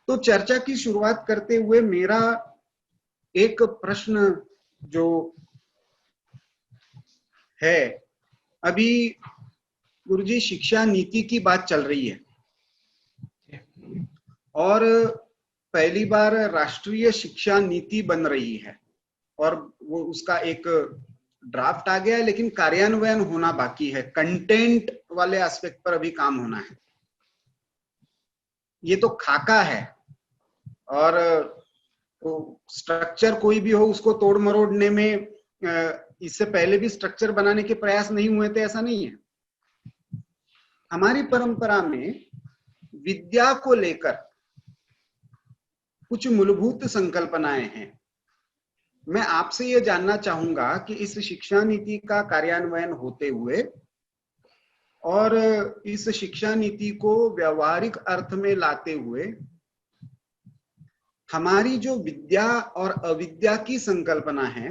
तो चर्चा की शुरुआत करते हुए मेरा एक प्रश्न जो है, अभी गुरुजी शिक्षा नीति की बात चल रही है और पहली बार राष्ट्रीय शिक्षा नीति बन रही है और वो उसका एक ड्राफ्ट आ गया है, लेकिन कार्यान्वयन होना बाकी है। कंटेंट वाले एस्पेक्ट पर अभी काम होना है। ये तो खाका है और तो स्ट्रक्चर कोई भी हो उसको तोड़ मरोड़ने में इससे पहले भी स्ट्रक्चर बनाने के प्रयास नहीं हुए थे, ऐसा नहीं है। हमारी परंपरा में विद्या को लेकर कुछ मूलभूत संकल्पनाएं हैं। मैं आपसे यह जानना चाहूंगा कि इस शिक्षा नीति का कार्यान्वयन होते हुए और इस शिक्षा नीति को व्यवहारिक अर्थ में लाते हुए हमारी जो विद्या और अविद्या की संकल्पना है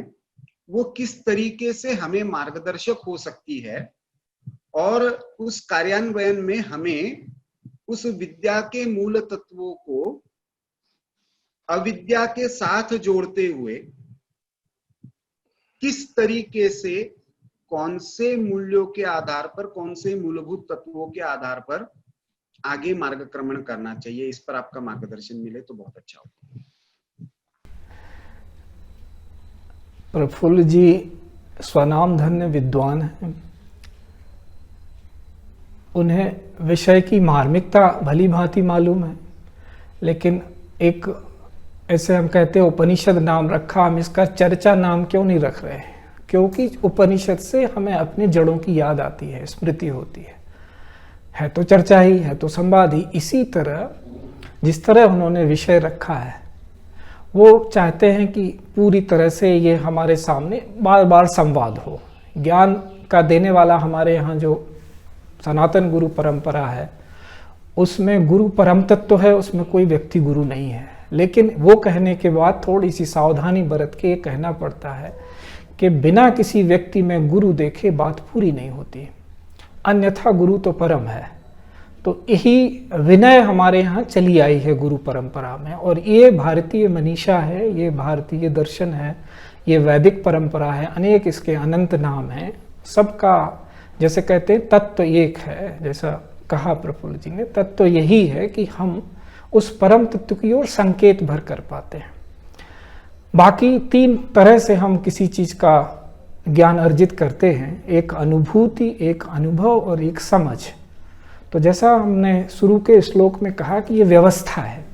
वो किस तरीके से हमें मार्गदर्शक हो सकती है और उस कार्यान्वयन में हमें उस विद्या के मूल तत्वों को अविद्या के साथ जोड़ते हुए किस तरीके से, कौन से मूल्यों के आधार पर, कौन से मूलभूत तत्वों के आधार पर आगे मार्गक्रमण करना चाहिए, इस पर आपका मार्गदर्शन मिले तो बहुत अच्छा होगा। प्रफुल्ल जी स्वनाम धन्य विद्वान हैं। उन्हें विषय की मार्मिकता भली भांति मालूम है, लेकिन एक ऐसे हम कहते हैं उपनिषद नाम रखा, हम इसका चर्चा नाम क्यों नहीं रख रहे हैं? क्योंकि उपनिषद से हमें अपनी जड़ों की याद आती है, स्मृति होती है तो चर्चा ही, है तो संवाद ही। इसी तरह जिस तरह उन्होंने विषय रखा है वो चाहते हैं कि पूरी तरह से ये हमारे सामने बार बार संवाद हो। ज्ञान का देने वाला हमारे यहाँ जो सनातन गुरु परंपरा है उसमें गुरु परम तत्व है, उसमें कोई व्यक्ति गुरु नहीं है। लेकिन वो कहने के बाद थोड़ी सी सावधानी बरत के ये कहना पड़ता है कि बिना किसी व्यक्ति में गुरु देखे बात पूरी नहीं होती, अन्यथा गुरु तो परम है। तो यही विनय हमारे यहाँ चली आई है गुरु परंपरा में, और ये भारतीय मनीषा है, ये भारतीय दर्शन है, ये वैदिक परंपरा है। अनेक इसके अनंत नाम हैं, सबका जैसे कहते हैं तत्व एक है, जैसा कहा प्रफुल्ल जी ने, तत्व यही है कि हम उस परम तत्व की ओर संकेत भर कर पाते हैं। बाकी तीन तरह से हम किसी चीज का ज्ञान अर्जित करते हैं, एक अनुभूति, एक अनुभव और एक समझ। तो जैसा हमने शुरू के श्लोक में कहा कि ये व्यवस्था है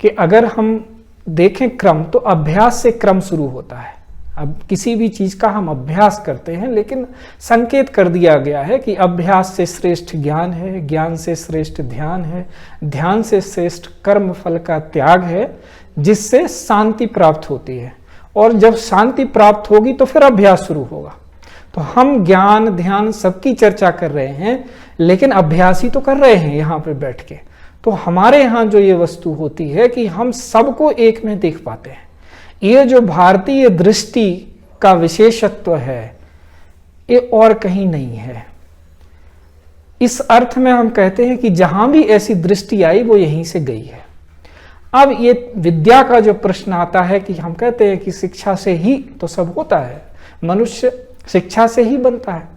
कि अगर हम देखें क्रम, तो अभ्यास से क्रम शुरू होता है। अब किसी भी चीज का हम अभ्यास करते हैं, लेकिन संकेत कर दिया गया है कि अभ्यास से श्रेष्ठ ज्ञान है, ज्ञान से श्रेष्ठ ध्यान है, ध्यान से श्रेष्ठ कर्म फल का त्याग है, जिससे शांति प्राप्त होती है। और जब शांति प्राप्त होगी तो फिर अभ्यास शुरू होगा। तो हम ज्ञान ध्यान सबकी चर्चा कर रहे हैं, लेकिन अभ्यास ही तो कर रहे हैं यहाँ पे बैठ के। तो हमारे यहाँ जो ये वस्तु होती है कि हम सबको एक में देख पाते हैं। ये जो भारतीय दृष्टि का विशेषत्व है ये और कहीं नहीं है। इस अर्थ में हम कहते हैं कि जहां भी ऐसी दृष्टि आई वो यहीं से गई है। अब ये विद्या का जो प्रश्न आता है कि हम कहते हैं कि शिक्षा से ही तो सब होता है, मनुष्य शिक्षा से ही बनता है,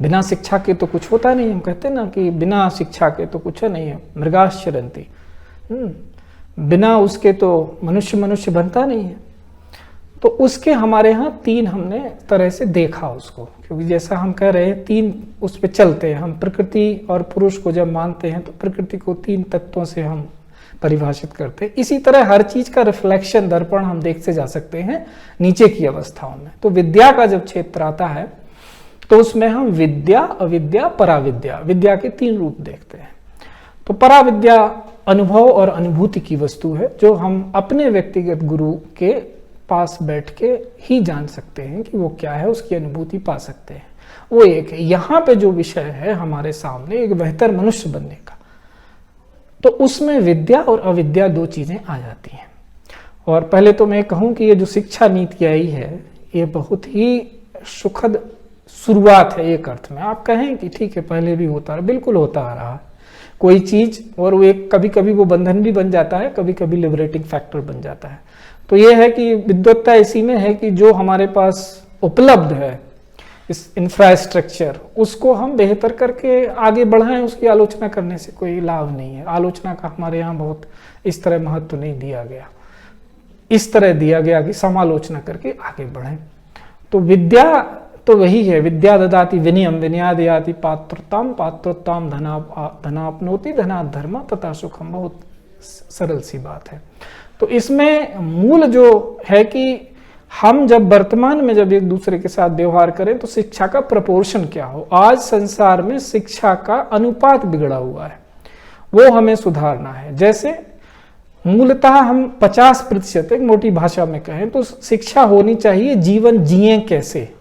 बिना शिक्षा के तो कुछ होता नहीं। हम कहते हैं ना कि बिना शिक्षा के तो कुछ नहीं है, मृगाश्चरन्ति, बिना उसके तो मनुष्य बनता नहीं है। तो उसके हमारे यहाँ तीन हमने तरह से देखा उसको, क्योंकि जैसा हम कह रहे हैं तीन उस पर चलते हैं हम। प्रकृति और पुरुष को जब मानते हैं तो प्रकृति को तीन तत्वों से हम परिभाषित करते हैं। इसी तरह हर चीज का रिफ्लेक्शन, दर्पण हम देखते जा सकते हैं नीचे की अवस्थाओं में। तो विद्या का जब क्षेत्र आता है तो उसमें हम विद्या, अविद्या, पराविद्या, विद्या के तीन रूप देखते हैं। तो पराविद्या अनुभव और अनुभूति की वस्तु है, जो हम अपने व्यक्तिगत गुरु के पास बैठ के ही जान सकते हैं कि वो क्या है, उसकी अनुभूति पा सकते हैं। वो एक है। यहाँ पे जो विषय है हमारे सामने एक बेहतर मनुष्य बनने का, तो उसमें विद्या और अविद्या दो चीजें आ जाती हैं। और पहले तो मैं कहूँ कि ये जो शिक्षा नीति आई है ये बहुत ही सुखद शुरुआत है एक अर्थ में। आप कहें कि ठीक है पहले भी होता रहा, बिल्कुल होता आ रहा है। कोई चीज, और वो एक कभी कभी वो बंधन भी बन जाता है, कभी कभी लिबरेटिंग फैक्टर बन जाता है। तो ये है कि विद्वत्ता इसी में है कि जो हमारे पास उपलब्ध है इस इंफ्रास्ट्रक्चर, उसको हम बेहतर करके आगे बढ़ाएं। उसकी आलोचना करने से कोई लाभ नहीं है। आलोचना का हमारे यहाँ बहुत इस तरह महत्व नहीं दिया गया, इस तरह दिया गया कि समालोचना करके आगे बढ़ें। तो विद्या तो वही है, विद्या ददाति विनयम विनयादयाति पात्रताम पात्रोत्ताम धनाप्नोति धनात् धर्म तथा सुखम। बहुत सरल सी बात है। तो इसमें मूल जो है कि हम जब वर्तमान में जब एक दूसरे के साथ व्यवहार करें तो शिक्षा का प्रपोर्शन क्या हो। आज संसार में शिक्षा का अनुपात बिगड़ा हुआ है, वो हमें सुधारना है। जैसे मूलतः हम 50%, एक मोटी भाषा में कहें तो शिक्षा होनी चाहिए जीवन जिए कैसे,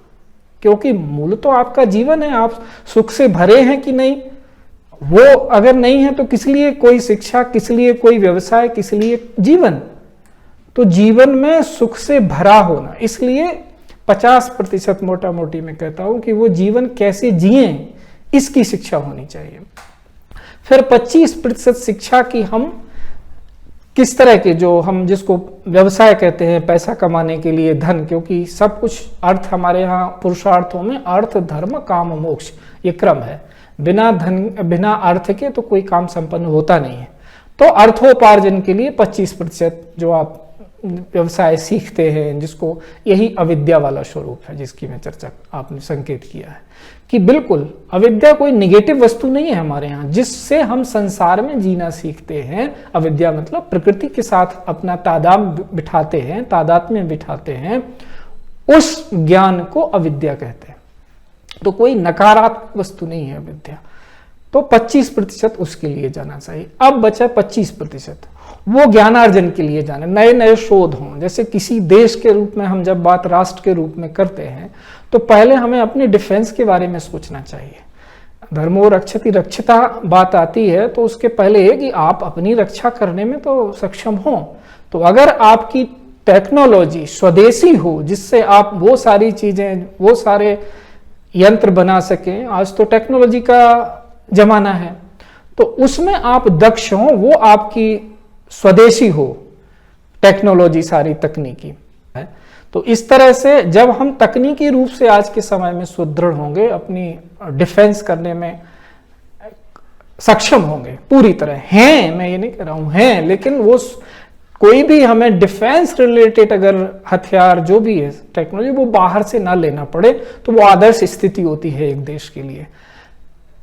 क्योंकि मूल तो आपका जीवन है, आप सुख से भरे हैं कि नहीं, वो अगर नहीं है तो किस लिए कोई शिक्षा, किस लिए कोई व्यवसाय, किस लिए जीवन। तो जीवन में सुख से भरा होना, इसलिए 50% मोटा मोटी मैं कहता हूं कि वो जीवन कैसे जिए इसकी शिक्षा होनी चाहिए। फिर 25% शिक्षा की हम किस तरह के, जो हम जिसको व्यवसाय कहते हैं, पैसा कमाने के लिए धन, क्योंकि सब कुछ अर्थ हमारे यहाँ पुरुषार्थों में अर्थ धर्म काम मोक्ष ये क्रम है। बिना धन बिना अर्थ के तो कोई काम संपन्न होता नहीं है। तो अर्थोपार्जन के लिए 25% जो आप व्यवसाय सीखते हैं, जिसको यही अविद्या वाला स्वरूप है जिसकी मैं चर्चा आपने संकेत किया है कि बिल्कुल अविद्या कोई निगेटिव वस्तु नहीं है हमारे यहाँ, जिससे हम संसार में जीना सीखते हैं। अविद्या मतलब प्रकृति के साथ अपना तादात्म्य बिठाते हैं, उस ज्ञान को अविद्या कहते हैं। तो कोई नकारात्मक वस्तु नहीं है अविद्या। तो 25% उसके लिए जाना चाहिए। अब बचा 25%, वो ज्ञानार्जन के लिए जाने, नए नए शोध हों। जैसे किसी देश के रूप में हम जब बात राष्ट्र के रूप में करते हैं तो पहले हमें अपने डिफेंस के बारे में सोचना चाहिए। धर्मो रक्षति रक्षिता बात आती है तो उसके पहले है कि आप अपनी रक्षा करने में तो सक्षम हो। तो अगर आपकी टेक्नोलॉजी स्वदेशी हो, जिससे आप वो सारी चीजें, वो सारे यंत्र बना सकें, आज तो टेक्नोलॉजी का जमाना है, तो उसमें आप दक्ष हो, वो आपकी स्वदेशी हो टेक्नोलॉजी सारी तकनीकी है। तो इस तरह से जब हम तकनीकी रूप से आज के समय में सुदृढ़ होंगे, अपनी डिफेंस करने में सक्षम होंगे पूरी तरह। हैं, मैं ये नहीं कह रहा हूं हैं, लेकिन वो कोई भी हमें डिफेंस रिलेटेड अगर हथियार जो भी है टेक्नोलॉजी, वो बाहर से ना लेना पड़े, तो वो आदर्श स्थिति होती है एक देश के लिए।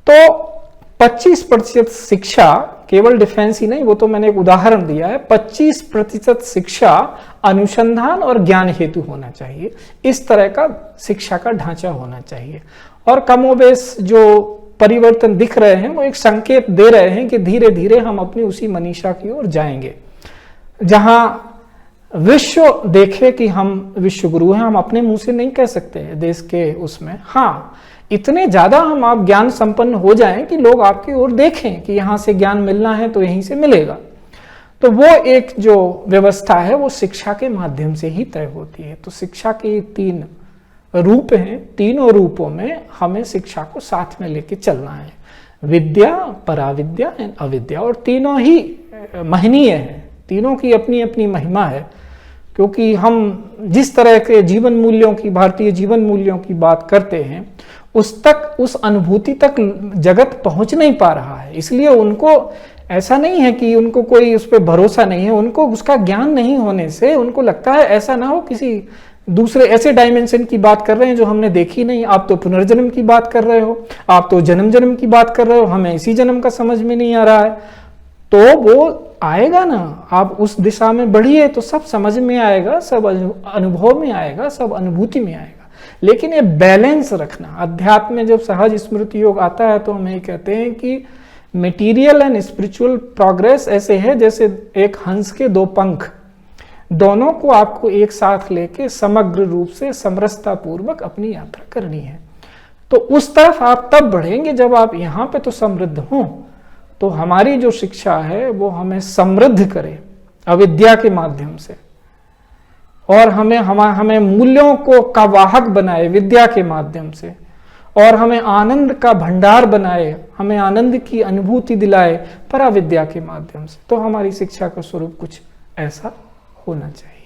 तो 25% शिक्षा केवल डिफेंस ही नहीं, वो तो मैंने एक उदाहरण दिया है। 25% शिक्षा अनुसंधान और ज्ञान हेतु होना चाहिए। इस तरह का शिक्षा का ढांचा होना चाहिए। और कमोबेश जो परिवर्तन दिख रहे हैं वो एक संकेत दे रहे हैं कि धीरे धीरे हम अपनी उसी मनीषा की ओर जाएंगे, जहां विश्व देखे कि हम विश्व गुरु हैं। हम अपने मुंह से नहीं कह सकते देश के उसमें, हाँ इतने ज्यादा हम आप ज्ञान संपन्न हो जाएं कि लोग आपकी ओर देखें कि यहां से ज्ञान मिलना है तो यहीं से मिलेगा। तो वो एक जो व्यवस्था है वो शिक्षा के माध्यम से ही तय होती है। तो शिक्षा के 3 रूप हैं, तीनों रूपों में हमें शिक्षा को साथ में लेके चलना है। विद्या, पराविद्या एंड अविद्या, और तीनों ही महनीय हैं, तीनों की अपनी अपनी महिमा है। क्योंकि हम जिस तरह के जीवन मूल्यों की, भारतीय जीवन मूल्यों की बात करते हैं, उस तक, उस अनुभूति तक जगत पहुंच नहीं पा रहा है। इसलिए उनको ऐसा नहीं है कि उनको कोई उस पर भरोसा नहीं है, उनको उसका ज्ञान नहीं होने से उनको लगता है ऐसा ना हो किसी दूसरे ऐसे डायमेंशन की बात कर रहे हैं जो हमने देखी नहीं। आप तो पुनर्जन्म की बात कर रहे हो, आप तो जन्म जन्म की बात कर रहे हो, हमें इसी जन्म का समझ में नहीं आ रहा है। तो वो आएगा ना, आप उस दिशा में बढ़िए तो सब समझ में आएगा, सब अनुभव में आएगा, सब अनुभूति में आएगा। लेकिन ये बैलेंस रखना, अध्यात्म में जब सहज स्मृति योग आता है तो हम ये कहते हैं कि मटेरियल एंड स्पिरिचुअल प्रोग्रेस ऐसे है जैसे एक हंस के 2 पंख, दोनों को आपको एक साथ लेके समग्र रूप से समरसता पूर्वक अपनी यात्रा करनी है। तो उस तरफ आप तब बढ़ेंगे जब आप यहाँ पे तो समृद्ध हों। तो हमारी जो शिक्षा है वो हमें समृद्ध करे अविद्या के माध्यम से, और हमें मूल्यों को का वाहक बनाए विद्या के माध्यम से, और हमें आनंद का भंडार बनाए, हमें आनंद की अनुभूति दिलाए पराविद्या के माध्यम से, तो हमारी शिक्षा का स्वरूप कुछ ऐसा होना चाहिए।